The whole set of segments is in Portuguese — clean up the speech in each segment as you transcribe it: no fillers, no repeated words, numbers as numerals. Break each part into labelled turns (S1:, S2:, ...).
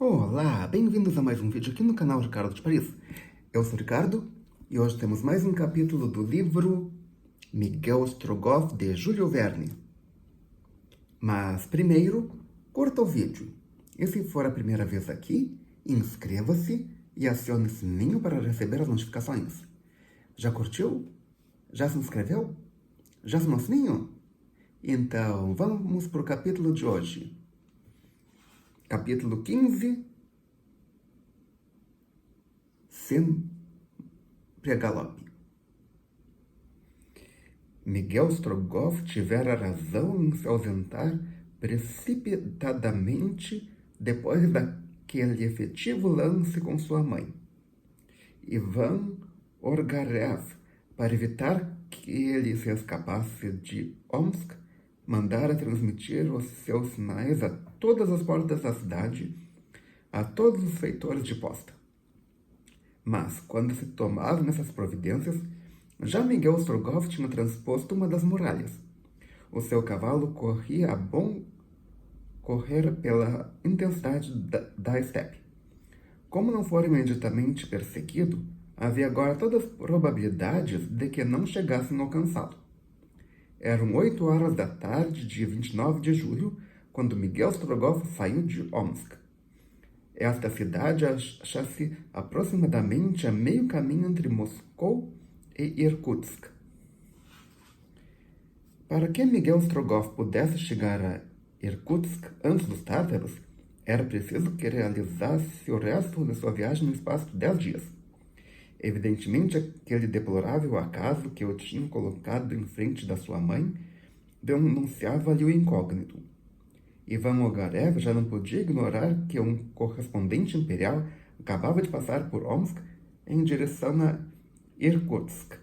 S1: Olá, bem-vindos a mais um vídeo aqui no canal Ricardo de Paris. Eu sou o Ricardo e hoje temos mais um capítulo do livro Miguel Strogoff, de Júlio Verne. Mas primeiro, curta o vídeo. E se for a primeira vez aqui, inscreva-se e acione o sininho para receber as notificações. Já curtiu? Já se inscreveu? Já acionou o sininho? Então, vamos para o capítulo de hoje. Capítulo 15, Sempre a galope. Miguel Strogoff tivera razão em se ausentar precipitadamente depois daquele efetivo lance com sua mãe. Ivan Orgarev, para evitar que ele se escapasse de Omsk, mandara transmitir os seus sinais a todas as portas da cidade, a todos os feitores de posta. Mas, quando se tomavam essas providências, já Miguel Strogoff tinha transposto uma das muralhas. O seu cavalo corria a bom correr pela intensidade da estepe. Como não fora imediatamente perseguido, havia agora todas as probabilidades de que não chegassem a alcançá-lo. Eram 8 horas da tarde de 29 de julho, quando Miguel Strogoff saiu de Omsk. Esta cidade acha-se aproximadamente a meio caminho entre Moscou e Irkutsk. Para que Miguel Strogoff pudesse chegar a Irkutsk antes dos tártaros, era preciso que realizasse o resto de sua viagem no espaço de 10 dias. Evidentemente, aquele deplorável acaso que o tinha colocado em frente da sua mãe denunciava-lhe o incógnito. Ivan Ogarev já não podia ignorar que um correspondente imperial acabava de passar por Omsk em direção a Irkutsk.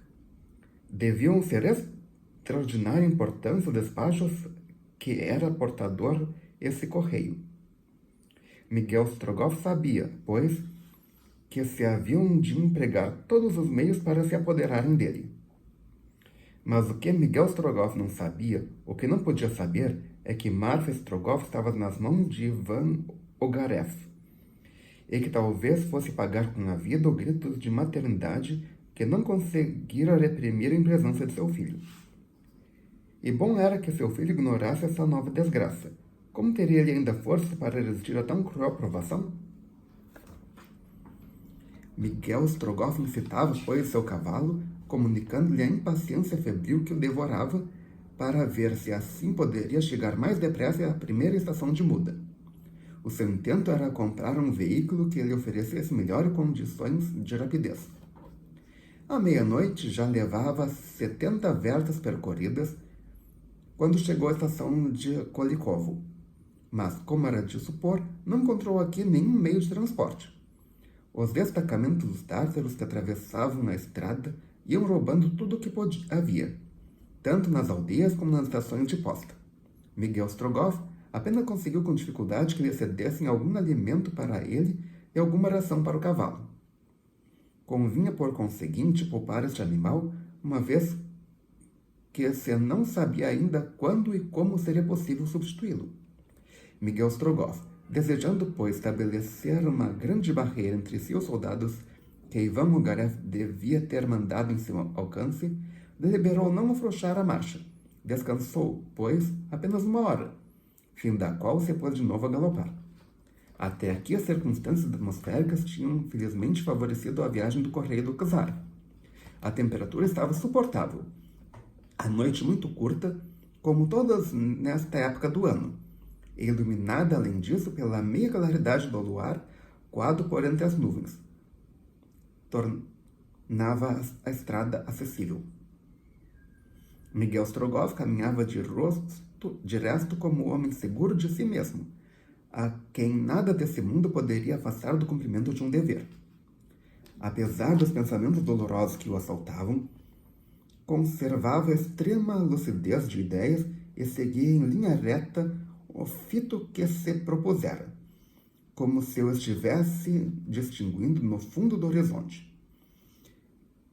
S1: Deviam ser extraordinária importância os despachos que era portador esse correio. Miguel Strogoff sabia, pois, que se haviam de empregar todos os meios para se apoderarem dele. Mas o que Miguel Strogoff não sabia, o que não podia saber, é que Marfa Strogoff estava nas mãos de Ivan Ogarev, e que talvez fosse pagar com a vida o grito de maternidade que não conseguira reprimir em presença de seu filho. E bom era que seu filho ignorasse essa nova desgraça. Como teria ele ainda força para resistir a tão cruel provação? Miguel Strogoff incitava, pois, seu cavalo, comunicando-lhe a impaciência febril que o devorava, para ver se assim poderia chegar mais depressa à primeira estação de muda. O seu intento era comprar um veículo que lhe oferecesse melhores condições de rapidez. À meia-noite já levava 70 vertas percorridas quando chegou à estação de Kolikovo. Mas, como era de supor, não encontrou aqui nenhum meio de transporte. Os destacamentos dos tártaros que atravessavam a estrada iam roubando tudo o que havia, tanto nas aldeias como nas estações de posta. Miguel Strogoff apenas conseguiu com dificuldade que lhe cedessem algum alimento para ele e alguma ração para o cavalo. Convinha, por conseguinte, poupar este animal, uma vez que se não sabia ainda quando e como seria possível substituí-lo. Miguel Strogoff, desejando, pois, estabelecer uma grande barreira entre si e os soldados que Ivan Ogarev devia ter mandado em seu alcance, deliberou não afrouxar a marcha. Descansou, pois, apenas 1 hora, fim da qual se pôs de novo a galopar. Até aqui as circunstâncias atmosféricas tinham felizmente favorecido a viagem do correio do czar. A temperatura estava suportável. A noite muito curta, como todas nesta época do ano, e iluminada, além disso, pela meia claridade do luar, coado por entre as nuvens, tornava a estrada acessível. Miguel Strogoff caminhava de resto como homem seguro de si mesmo, a quem nada desse mundo poderia afastar do cumprimento de um dever. Apesar dos pensamentos dolorosos que o assaltavam, conservava extrema lucidez de ideias e seguia em linha reta o fito que se propusera, como se o estivesse distinguindo no fundo do horizonte.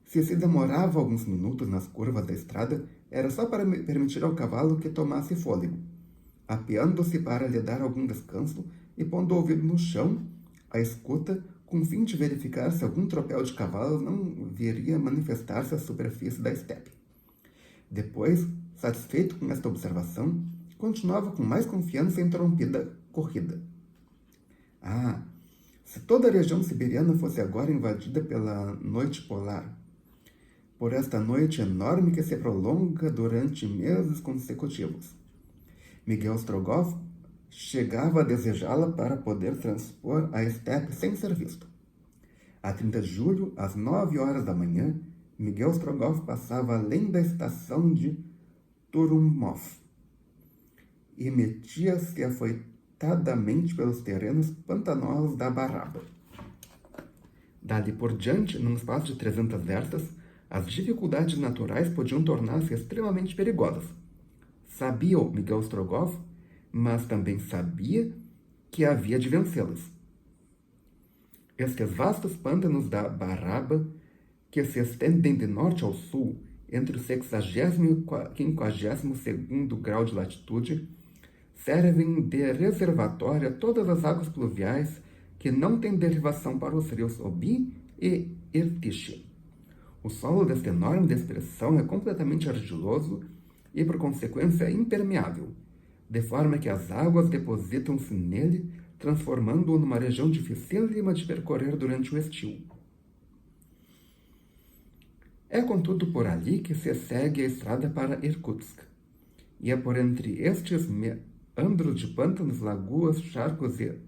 S1: Se demorava alguns minutos nas curvas da estrada, era só para permitir ao cavalo que tomasse fôlego, apeando-se para lhe dar algum descanso e pondo o ouvido no chão, à escuta, com o fim de verificar se algum tropel de cavalos não viria manifestar-se à superfície da estepe. Depois, satisfeito com esta observação, continuava com mais confiança a interrompida corrida. Ah, se toda a região siberiana fosse agora invadida pela noite polar, por esta noite enorme que se prolonga durante meses consecutivos. Miguel Strogoff chegava a desejá-la para poder transpor a estepe sem ser visto. A 30 de julho, às 9 horas da manhã, Miguel Strogoff passava além da estação de Turumov e metia-se afoitadamente pelos terrenos pantanosos da Baraba. Dali por diante, num espaço de 300 verstas, as dificuldades naturais podiam tornar-se extremamente perigosas. Sabia-o Miguel Strogoff, mas também sabia que havia de vencê-las. Estes vastos pântanos da Baraba, que se estendem de norte ao sul, entre o 60º e o 52º grau de latitude, servem de reservatório a todas as águas pluviais que não têm derivação para os rios Obi e Irtish. O solo desta enorme expressão é completamente argiloso e, por consequência, impermeável, de forma que as águas depositam-se nele, transformando-o numa região dificílima de percorrer durante o estio. É, contudo, por ali que se segue a estrada para Irkutsk, e é por entre estes meandros de pântanos, lagoas, charcos e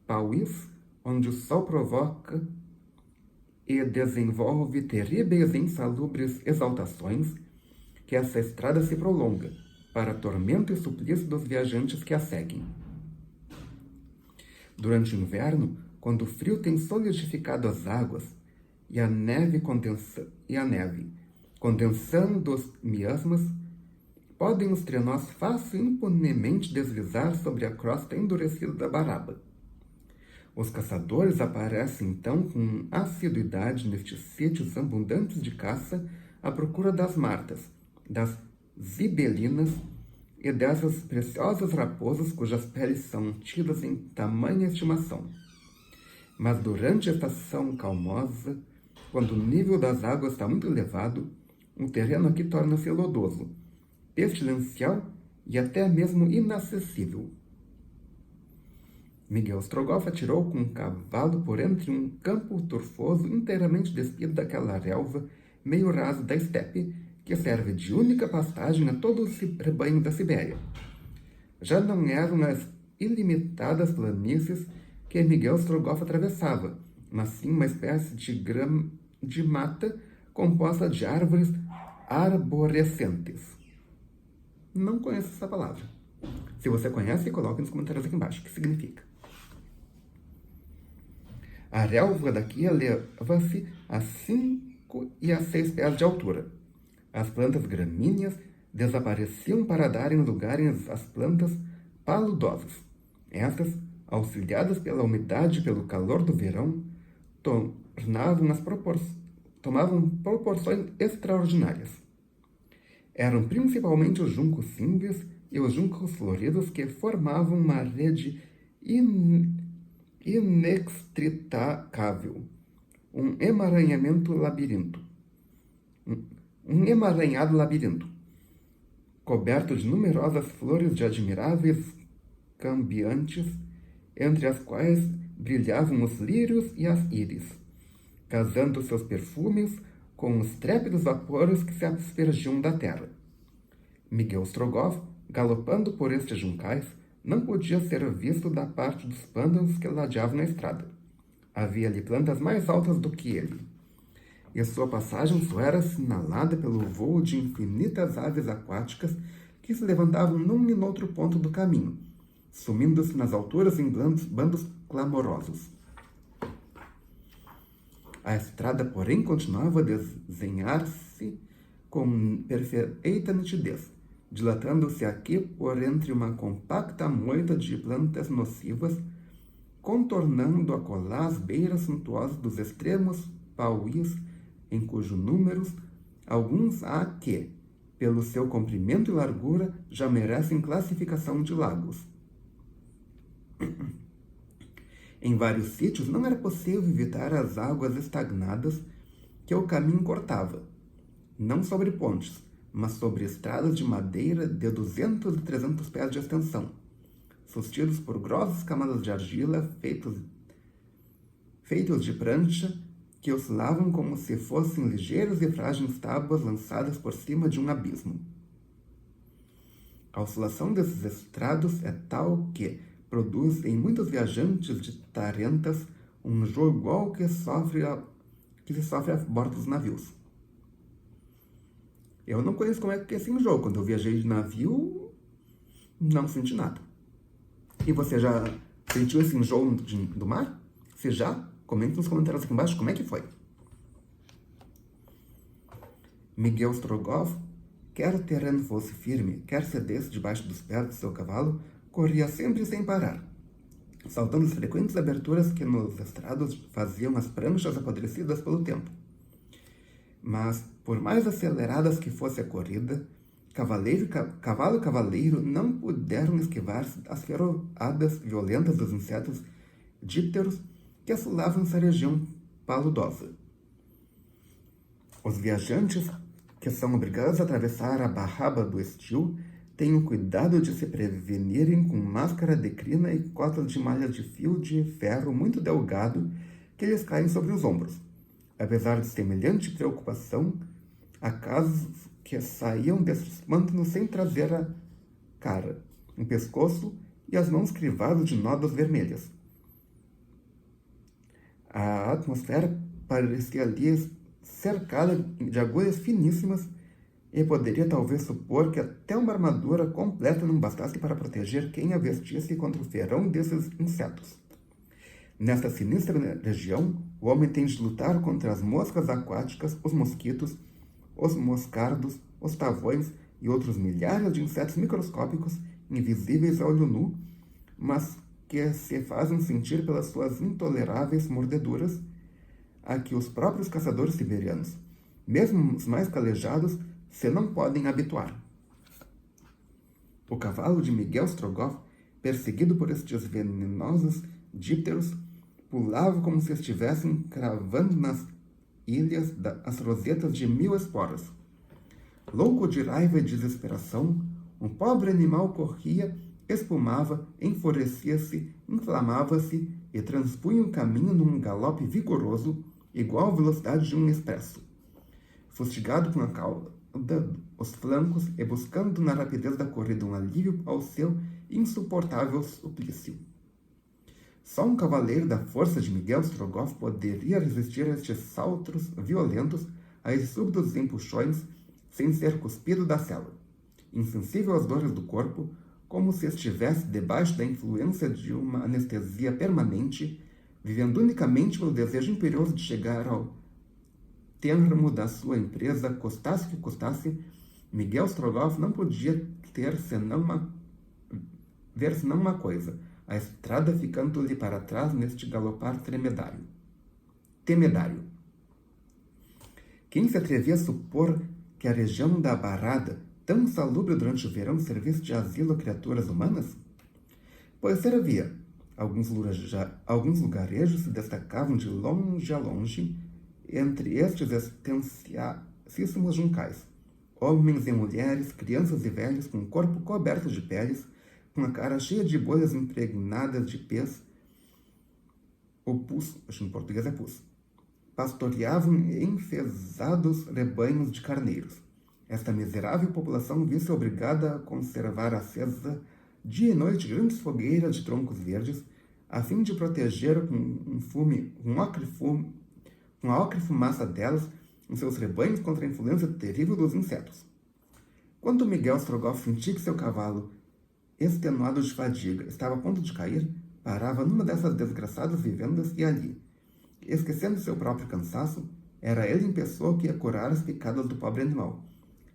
S1: pauís, onde o sol provoca e desenvolve terríveis e insalubres exaltações, que essa estrada se prolonga, para tormento e suplício dos viajantes que a seguem. Durante o inverno, quando o frio tem solidificado as águas e a neve condensando os miasmas, podem os trenós fácil e impunemente deslizar sobre a crosta endurecida da Baraba. Os caçadores aparecem então com assiduidade nestes sítios abundantes de caça à procura das martas, das zibelinas e dessas preciosas raposas cujas peles são tidas em tamanha estimação. Mas durante a estação calmosa, quando o nível das águas está muito elevado, o terreno aqui torna-se lodoso, pestilencial e até mesmo inacessível. Miguel Strogoff atirou com um cavalo por entre um campo turfoso inteiramente despido daquela relva meio rasa da estepe, que serve de única pastagem a todo o rebanho da Sibéria. Já não eram as ilimitadas planícies que Miguel Strogoff atravessava, mas sim uma espécie de mata composta de árvores arborescentes. Não conheço essa palavra. Se você conhece, coloque nos comentários aqui embaixo o que significa. A relva daqui eleva-se a 5 e a 6 pés de altura. As plantas gramíneas desapareciam para darem lugar às plantas paludosas. Estas, auxiliadas pela umidade e pelo calor do verão, tomavam proporções extraordinárias. Eram principalmente os juncos simples e os juncos floridos que formavam uma rede inextricável, um emaranhado labirinto, coberto de numerosas flores de admiráveis cambiantes, entre as quais brilhavam os lírios e as íris, casando seus perfumes com os trépidos vapores que se aspergiam da terra. Miguel Strogoff, galopando por estes juncais, não podia ser visto da parte dos pântanos que ladeavam na estrada. Havia ali plantas mais altas do que ele, e sua passagem só era assinalada pelo voo de infinitas aves aquáticas que se levantavam num e noutro ponto do caminho, sumindo-se nas alturas em bandos clamorosos. A estrada, porém, continuava a desenhar-se com perfeita nitidez, dilatando-se aqui por entre uma compacta moita de plantas nocivas, contornando acolá as beiras suntuosas dos extremos pauís, em cujos números alguns há que, pelo seu comprimento e largura, já merecem classificação de lagos. Em vários sítios não era possível evitar as águas estagnadas que o caminho cortava, não sobre pontes, mas sobre estradas de madeira de 200 e 300 pés de extensão, sustidos por grossas camadas de argila feitos de prancha que oscilavam como se fossem ligeiras e frágeis tábuas lançadas por cima de um abismo. A oscilação desses estrados é tal que produz em muitos viajantes de tarentas um enjoo igual que se sofre a bordo dos navios. Eu não conheço como é que é esse enjoo. Quando eu viajei de navio, não senti nada. E você já sentiu esse enjoo do mar? Se já, comente nos comentários aqui embaixo como é que foi. Miguel Strogoff, quer o terreno fosse firme, quer cedesse debaixo dos pés do seu cavalo, corria sempre sem parar, saltando as frequentes aberturas que nos estrados faziam as pranchas apodrecidas pelo tempo. Mas, por mais aceleradas que fosse a corrida, cavalo e cavaleiro não puderam esquivar-se das ferroadas violentas dos insetos dípteros que assolavam essa região paludosa. Os viajantes que são obrigados a atravessar a Barraba do Estil têm o cuidado de se prevenirem com máscara de crina e cotas de malha de fio de ferro muito delgado que lhes caem sobre os ombros. Apesar de semelhante preocupação, há casos que saíam desses pântanos sem trazer a cara, o pescoço e as mãos crivadas de nódoas vermelhas. A atmosfera parecia ali cercada de agulhas finíssimas e poderia talvez supor que até uma armadura completa não bastasse para proteger quem a vestisse contra o ferão desses insetos. Nesta sinistra região, o homem tem de lutar contra as moscas aquáticas, os mosquitos, os moscardos, os tavões e outros milhares de insetos microscópicos invisíveis a olho nu, mas que se fazem sentir pelas suas intoleráveis mordeduras, a que os próprios caçadores siberianos, mesmo os mais calejados, se não podem habituar. O cavalo de Miguel Strogoff, perseguido por estes venenosos dípteros, pulava como se estivessem cravando nas ilhas as rosetas de 1000 esporas. Louco de raiva e desesperação, um pobre animal corria, espumava, enfurecia-se, inflamava-se e transpunha um caminho num galope vigoroso, igual à velocidade de um expresso. Fustigado com a cauda, os flancos e buscando na rapidez da corrida um alívio ao seu insuportável suplício. Só um cavaleiro da força de Miguel Strogoff poderia resistir a estes saltos violentos, a esses súbitos empuxões, sem ser cuspido da sela. Insensível às dores do corpo, como se estivesse debaixo da influência de uma anestesia permanente, vivendo unicamente pelo desejo imperioso de chegar ao termo da sua empresa, custasse o que custasse, Miguel Strogoff não podia ver senão uma coisa: a estrada ficando-lhe para trás neste galopar temedário. Quem se atrevia a supor que a região da Barrada, tão insalubre durante o verão, serviço de asilo a criaturas humanas? Pois servia. Alguns lugarejos se destacavam de longe a longe, entre estes extensíssimos juncais. Homens e mulheres, crianças e velhos, com o corpo coberto de peles, com a cara cheia de bolhas impregnadas de pés, o pus, acho que em português é pus, pastoreavam enfesados rebanhos de carneiros. Esta miserável população viu-se obrigada a conservar acesa dia e noite grandes fogueiras de troncos verdes, a fim de proteger com a ocre fumaça delas os seus rebanhos contra a influência terrível dos insetos. Quando Miguel Strogoff sentia que seu cavalo, extenuado de fadiga, estava a ponto de cair, parava numa dessas desgraçadas vivendas e ali, esquecendo seu próprio cansaço, era ele em pessoa que ia curar as picadas do pobre animal,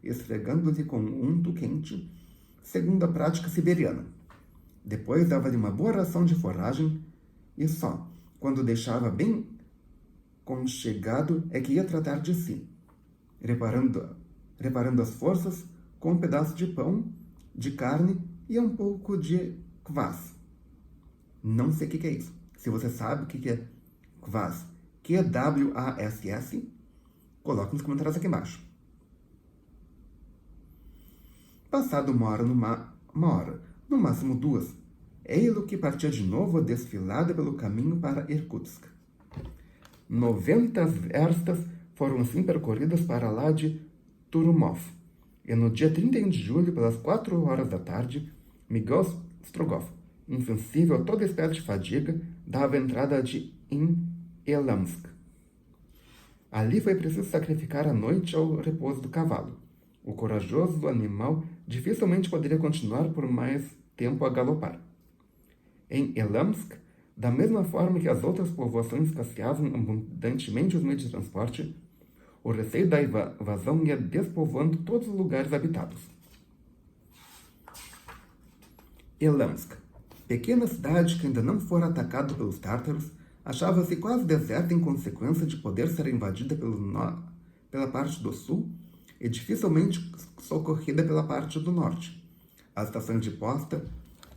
S1: esfregando-lhe com um unto quente, segundo a prática siberiana. Depois dava-lhe uma boa ração de forragem e só, quando o deixava bem conchegado, é que ia tratar de si, reparando as forças com um pedaço de pão, de carne e um pouco de kvass. Não sei o que é isso. Se você sabe o que é Kvass, Q-W-A-S-S, coloque nos comentários aqui embaixo. Passado uma hora, no máximo 2, Eilo que partia de novo a desfilada pelo caminho para Irkutsk. 90 verstas foram assim percorridas para lá de Turumov, e no dia 31 de julho, pelas 4 horas da tarde, Miguel Strogoff, insensível a toda espécie de fadiga, dava entrada em Elamsk. Ali foi preciso sacrificar a noite ao repouso do cavalo. O corajoso animal dificilmente poderia continuar por mais tempo a galopar. Em Elamsk, da mesma forma que as outras povoações escasseavam abundantemente os meios de transporte, o receio da invasão ia despovoando todos os lugares habitados. Elamsk, pequena cidade que ainda não fora atacada pelos tártaros, achava-se quase deserta em consequência de poder ser invadida pela parte do sul e dificilmente socorrida pela parte do norte. As estações de posta,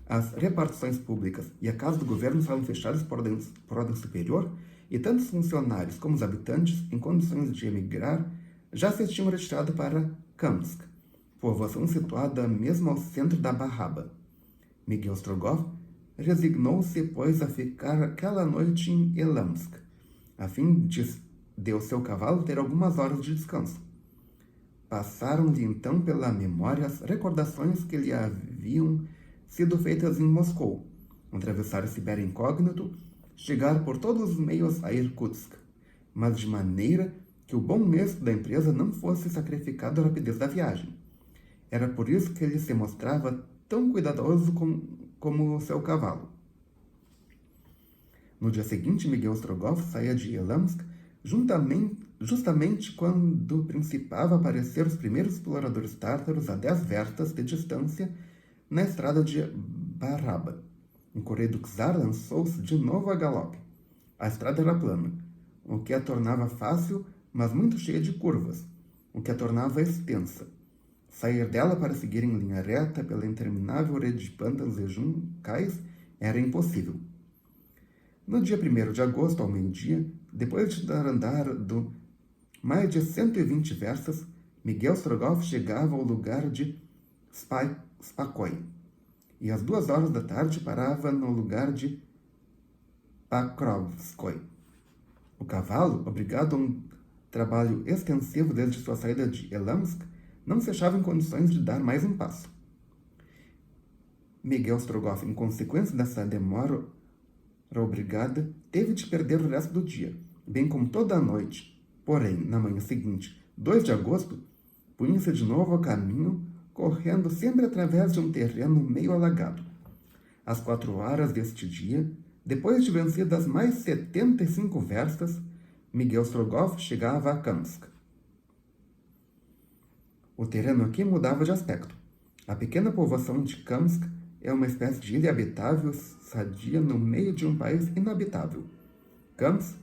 S1: as repartições públicas e a casa do governo estavam fechadas por ordem superior e tantos funcionários como os habitantes, em condições de emigrar, já se tinham retirado para Kamsk, povoação situada mesmo ao centro da Barraba. Miguel Strogoff resignou-se, pois, a ficar aquela noite em Elamsk, a fim de o seu cavalo ter algumas horas de descanso. Passaram-lhe então pela memória as recordações que lhe haviam sido feitas em Moscou, atravessar a Sibéria incógnito, chegar por todos os meios a Irkutsk, mas de maneira que o bom êxito da empresa não fosse sacrificado à rapidez da viagem. Era por isso que ele se mostrava tão cuidadoso como o seu cavalo. No dia seguinte, Miguel Strogoff saía de Elamsk justamente quando principava a aparecer os primeiros exploradores tártaros a 10 verstas de distância na estrada de Barraba. O correio do czar lançou-se de novo a galope. A estrada era plana, o que a tornava fácil, mas muito cheia de curvas, o que a tornava extensa. Sair dela para seguir em linha reta pela interminável rede de pântanos e juncais era impossível. No dia 1º de agosto, ao meio-dia, depois de andar mais de 120 verstas, Miguel Strogoff chegava ao lugar de Spokoi, e às 2 horas da tarde parava no lugar de Pokrovskoy. O cavalo, obrigado a um trabalho extensivo desde sua saída de Elamsk, não se achava em condições de dar mais um passo. Miguel Strogoff, em consequência dessa demora obrigada, teve de perder o resto do dia, bem como toda a noite. Porém, na manhã seguinte, 2 de agosto, punha-se de novo ao caminho, correndo sempre através de um terreno meio alagado. Às 4 horas deste dia, depois de vencidas mais 75 verstas, Miguel Strogoff chegava a Kamsk. O terreno aqui mudava de aspecto. A pequena povoação de Kamsk é uma espécie de ilha habitável sadia no meio de um país inabitável. Kamsk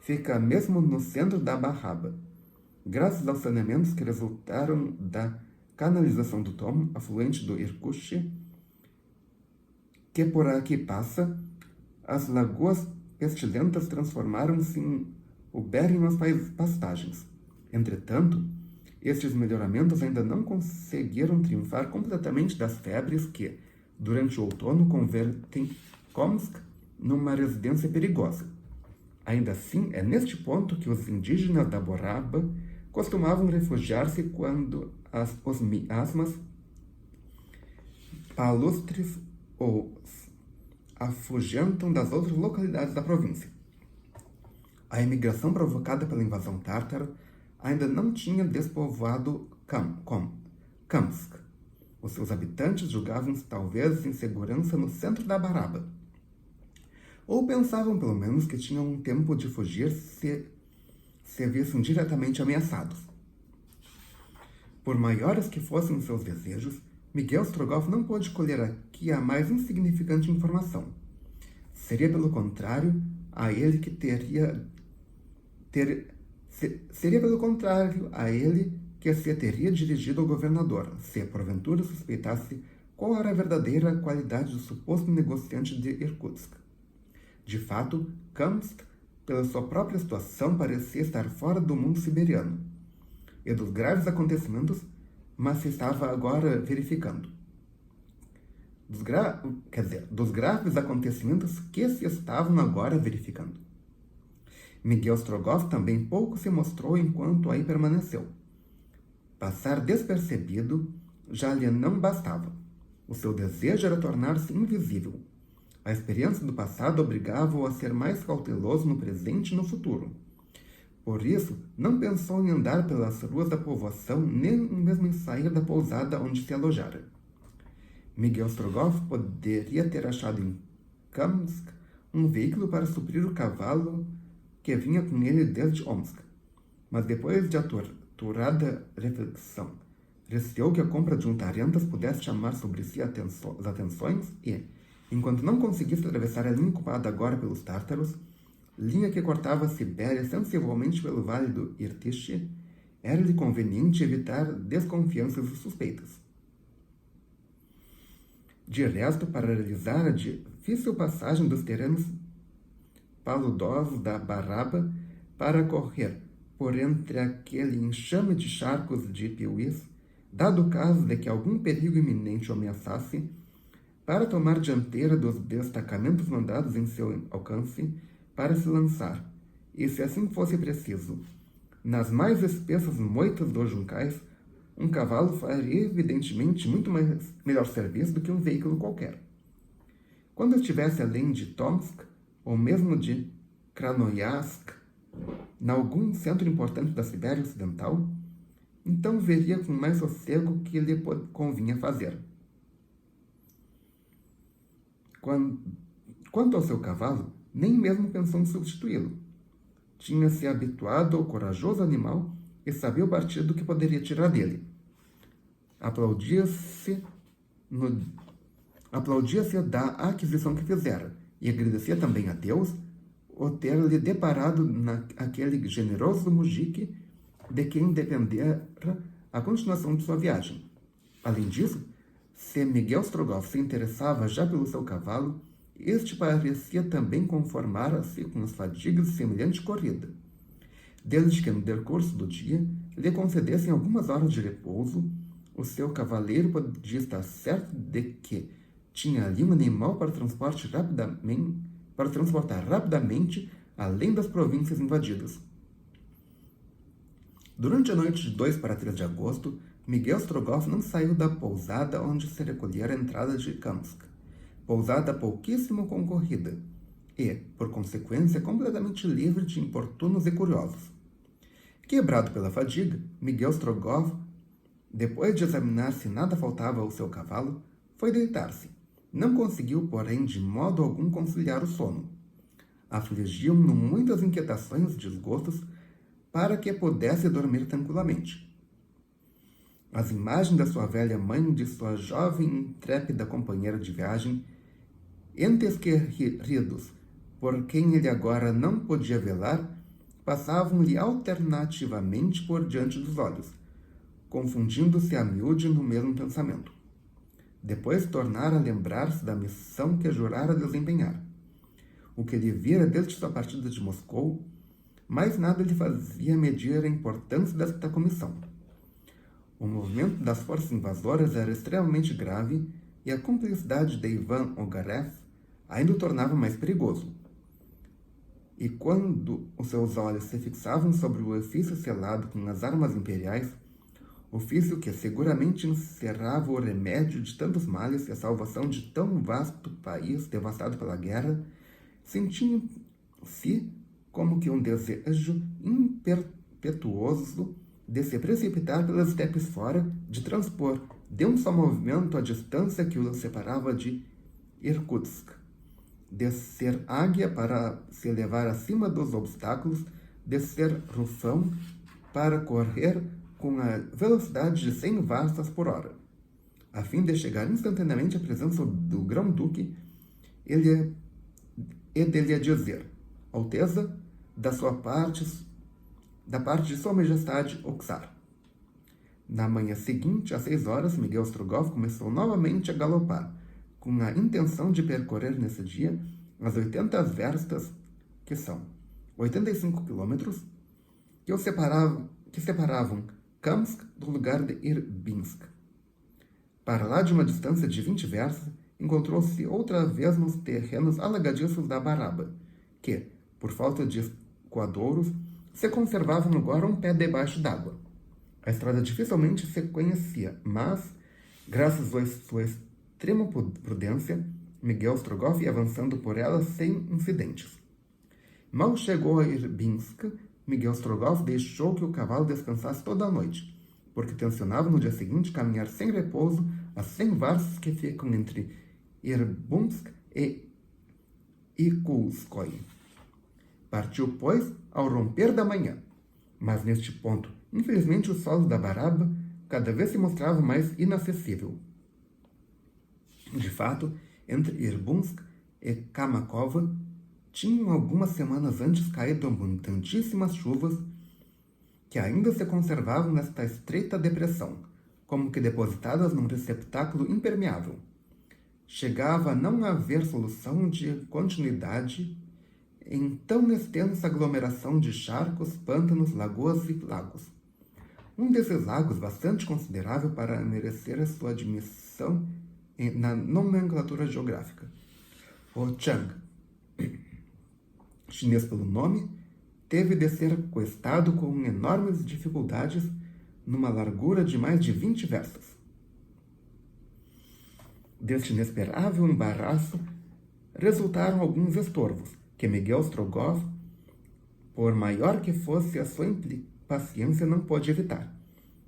S1: fica mesmo no centro da Barraba. Graças aos saneamentos que resultaram da canalização do Tom, afluente do Irkutsk, que por aqui passa, as lagoas pestilentas transformaram-se em ubérrimas pastagens. Entretanto, estes melhoramentos ainda não conseguiram triunfar completamente das febres que, durante o outono, convertem Kamsk numa residência perigosa. Ainda assim, é neste ponto que os indígenas da Barraba costumavam refugiar-se quando os miasmas palustres os afugentam das outras localidades da província. A imigração provocada pela invasão tártara ainda não tinha despovoado Kamsk. Os seus habitantes julgavam-se talvez em segurança no centro da Barraba. Ou pensavam pelo menos que tinham um tempo de fugir se vissem diretamente ameaçados. Por maiores que fossem seus desejos, Miguel Strogoff não pôde colher aqui a mais insignificante informação. Seria pelo contrário a ele que se teria dirigido ao governador, se porventura suspeitasse qual era a verdadeira qualidade do suposto negociante de Irkutsk. De fato, Kamsk, pela sua própria situação, parecia estar fora do mundo siberiano e dos graves acontecimentos, mas se estava agora verificando. Dos graves acontecimentos que se estavam agora verificando. Miguel Strogoff também pouco se mostrou enquanto aí permaneceu. Passar despercebido já lhe não bastava. O seu desejo era tornar-se invisível. A experiência do passado obrigava-o a ser mais cauteloso no presente e no futuro. Por isso, não pensou em andar pelas ruas da povoação, nem mesmo em sair da pousada onde se alojara. Miguel Strogoff poderia ter achado em Kamsk um veículo para suprir o cavalo que vinha com ele desde Omsk, mas depois de aturada reflexão, receou que a compra de um tarentas pudesse chamar sobre si as atenções e, enquanto não conseguisse atravessar a linha ocupada agora pelos tártaros, linha que cortava a Sibéria sensivelmente pelo vale do Irtish, era-lhe conveniente evitar desconfianças e suspeitas. De resto, para realizar a difícil passagem dos terrenos paludosos da Baraba, para correr por entre aquele enxame de charcos de piuís, dado o caso de que algum perigo iminente o ameaçasse, para tomar dianteira dos destacamentos mandados em seu alcance, para se lançar, e se assim fosse preciso, nas mais espessas moitas dos juncais, um cavalo faria evidentemente muito melhor serviço do que um veículo qualquer. Quando estivesse além de Tomsk, ou mesmo de Krasnoyarsk, em algum centro importante da Sibéria Ocidental, então veria com mais sossego o que lhe convinha fazer. Quanto ao seu cavalo, nem mesmo pensou em substituí-lo. Tinha-se habituado ao corajoso animal e sabia o partido que poderia tirar dele. Aplaudia-se da aquisição que fizera e agradecia também a Deus o ter-lhe deparado naquele generoso mujique de quem dependera a continuação de sua viagem. Além disso, se Miguel Strogoff se interessava já pelo seu cavalo, este parecia também conformar-se com as fadigas de semelhante corrida, desde que no decurso do dia lhe concedessem algumas horas de repouso. O seu cavaleiro podia estar certo de que tinha ali um animal para transportar rapidamente além das províncias invadidas. Durante a noite de 2 para 3 de agosto, Miguel Strogoff não saiu da pousada onde se recolhera a entrada de Kamsk, pousada pouquíssimo concorrida e, por consequência, completamente livre de importunos e curiosos. Quebrado pela fadiga, Miguel Strogoff, depois de examinar se nada faltava ao seu cavalo, foi deitar-se. Não conseguiu, porém, de modo algum conciliar o sono. Afligiam-no muitas inquietações e desgostos para que pudesse dormir tranquilamente. As imagens da sua velha mãe e de sua jovem e intrépida companheira de viagem, entes queridos por quem ele agora não podia velar, passavam-lhe alternativamente por diante dos olhos, confundindo-se a miúde no mesmo pensamento. Depois tornara a lembrar-se da missão que jurara desempenhar. O que ele vira desde sua partida de Moscou, mais nada lhe fazia medir a importância desta comissão. O movimento das forças invasoras era extremamente grave e a cumplicidade de Ivan Ogarev ainda o tornava mais perigoso. E quando os seus olhos se fixavam sobre o ofício selado com as armas imperiais, ofício que seguramente encerrava o remédio de tantos males e a salvação de tão vasto país devastado pela guerra, sentia-se como que um desejo impetuoso de se precipitar pelas estepes fora, de transpor de um só movimento a distância que o separava de Irkutsk, de ser águia para se elevar acima dos obstáculos, de ser rufão para correr com a velocidade de 100 vastas por hora, a fim de chegar instantaneamente à presença do grão-duque e dele dizer: Alteza, da parte de Sua Majestade o Czar. Na manhã seguinte, às 6 horas, Miguel Strogoff começou novamente a galopar, com a intenção de percorrer nesse dia as 80 verstas, que são 85 quilômetros, que separavam Kamsk do lugar de Irbinsk. Para lá de uma distância de 20 verstas, encontrou-se outra vez nos terrenos alagadiços da Baraba, que, por falta de escoadouros, se conservavam agora um pé debaixo d'água. A estrada dificilmente se conhecia, mas, graças à sua extrema prudência, Miguel Strogoff ia avançando por ela sem incidentes. Mal chegou a Irbinsk, Miguel Strogoff deixou que o cavalo descansasse toda a noite, porque tencionava no dia seguinte caminhar sem repouso as 100 varças que ficam entre Irbunsk e Ikulskoye. Partiu, pois, ao romper da manhã, mas neste ponto, infelizmente, o solo da Baraba cada vez se mostrava mais inacessível. De fato, entre Irbunsk e Kamakova, tinham algumas semanas antes caído abundantíssimas chuvas que ainda se conservavam nesta estreita depressão, como que depositadas num receptáculo impermeável. Chegava a não haver solução de continuidade em tão extensa aglomeração de charcos, pântanos, lagoas e lagos. Um desses lagos, bastante considerável para merecer a sua admissão na nomenclatura geográfica, o Chang, chinês pelo nome, teve de ser coestado com enormes dificuldades numa largura de mais de 20 verstas. Deste inesperável embaraço resultaram alguns estorvos, que Miguel Strogoff, por maior que fosse a sua impaciência, não pôde evitar.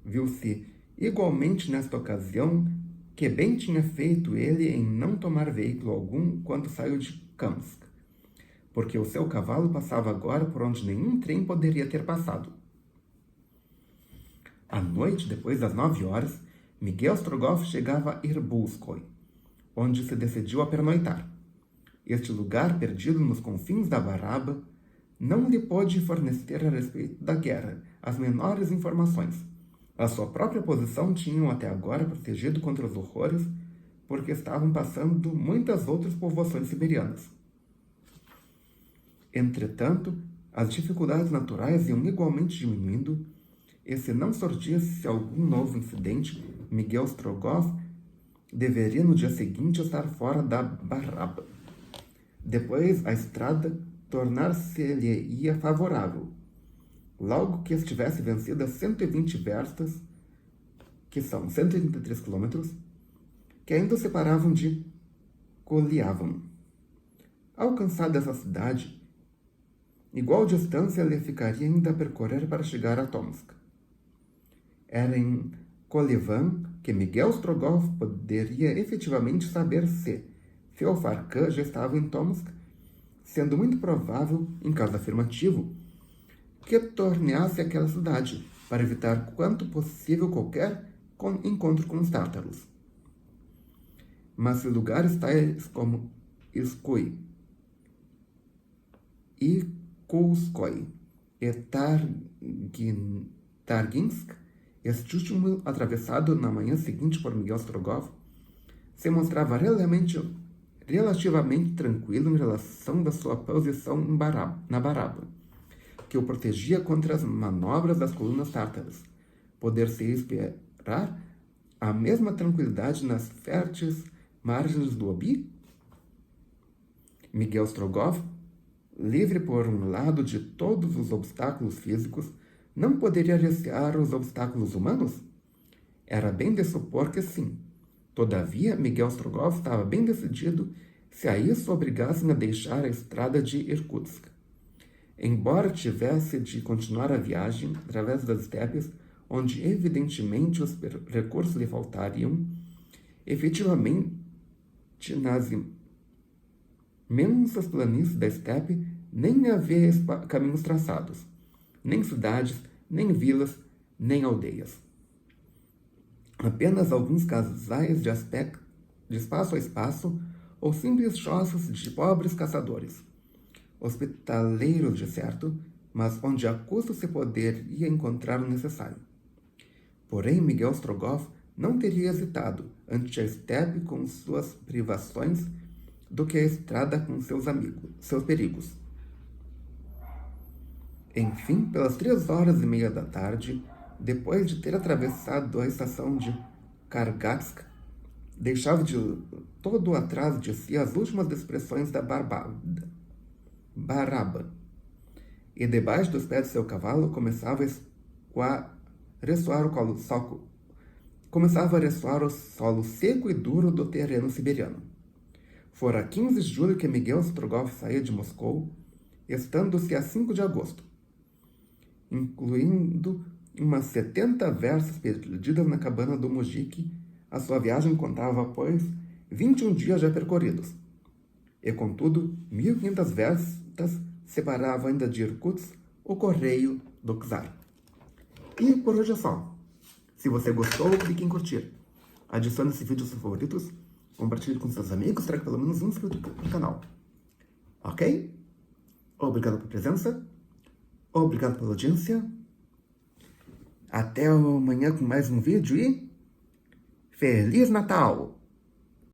S1: Viu-se igualmente nesta ocasião que bem tinha feito ele em não tomar veículo algum quando saiu de Kamsk, porque o seu cavalo passava agora por onde nenhum trem poderia ter passado. À noite, depois das 9 horas, Miguel Strogoff chegava a Irbulskoye, onde se decidiu a pernoitar. Este lugar, perdido nos confins da Baraba, não lhe pôde fornecer a respeito da guerra as menores informações. A sua própria posição tinham até agora protegido contra os horrores, porque estavam passando muitas outras povoações siberianas. Entretanto, as dificuldades naturais iam igualmente diminuindo, e se não surgisse algum novo incidente, Miguel Strogoff deveria no dia seguinte estar fora da Baraba. Depois, a estrada tornar-se-lhe-ia favorável, logo que estivesse vencida 120 verstas, que são 133 quilômetros, que ainda o separavam de Koliavan. Alcançada essa cidade, igual distância lhe ficaria ainda a percorrer para chegar a Tomsk. Era em Koliavan que Miguel Strogoff poderia efetivamente saber se Feofar Khan já estava em Tomsk, sendo muito provável, em caso afirmativo, que tornasse aquela cidade, para evitar quanto possível qualquer encontro com os tátaros. Mas se lugares tais como Iskoye, Ikulskoye e Targinsk, este último atravessado na manhã seguinte por Miguel Strogoff, se mostrava relativamente tranquilo em relação da sua posição na Baraba, que o protegia contra as manobras das colunas tártaras. Poder-se esperar a mesma tranquilidade nas férteis margens do Obi? Miguel Strogoff, livre por um lado de todos os obstáculos físicos, não poderia recear os obstáculos humanos? Era bem de supor que sim. Todavia, Miguel Strogoff estava bem decidido se a isso obrigassem a deixar a estrada de Irkutsk. Embora tivesse de continuar a viagem através das estepes, onde evidentemente os recursos lhe faltariam, efetivamente nas imensas planícies da estepe nem havia caminhos traçados, nem cidades, nem vilas, nem aldeias. Apenas alguns casais de espaço a espaço, ou simples choças de pobres caçadores. Hospitaleiros, de certo, mas onde a custo se poderia encontrar o necessário. Porém, Miguel Strogoff não teria hesitado ante a estepe com suas privações, do que a estrada com seus perigos. Enfim, pelas 3h30 da tarde, depois de ter atravessado a estação de Kargatsk, deixava de todo atrás de si as últimas expressões da Baraba, e debaixo dos pés de seu cavalo começava a ressoar o solo seco e duro do terreno siberiano. Fora 15 de julho que Miguel Strogoff saía de Moscou, estando-se a 5 de agosto, incluindo umas 70 versas perdidas na cabana do Mujik. A sua viagem contava, pois, 21 dias já percorridos. E, contudo, 1.500 versas separavam ainda de Irkutsk o correio do czar. E por hoje é só. Se você gostou, clique em curtir. Adicione esse vídeo aos seus favoritos, compartilhe com seus amigos, traga pelo menos um inscrito no canal. Ok? Obrigado pela presença. Obrigado pela audiência. Até amanhã com mais um vídeo e Feliz Natal!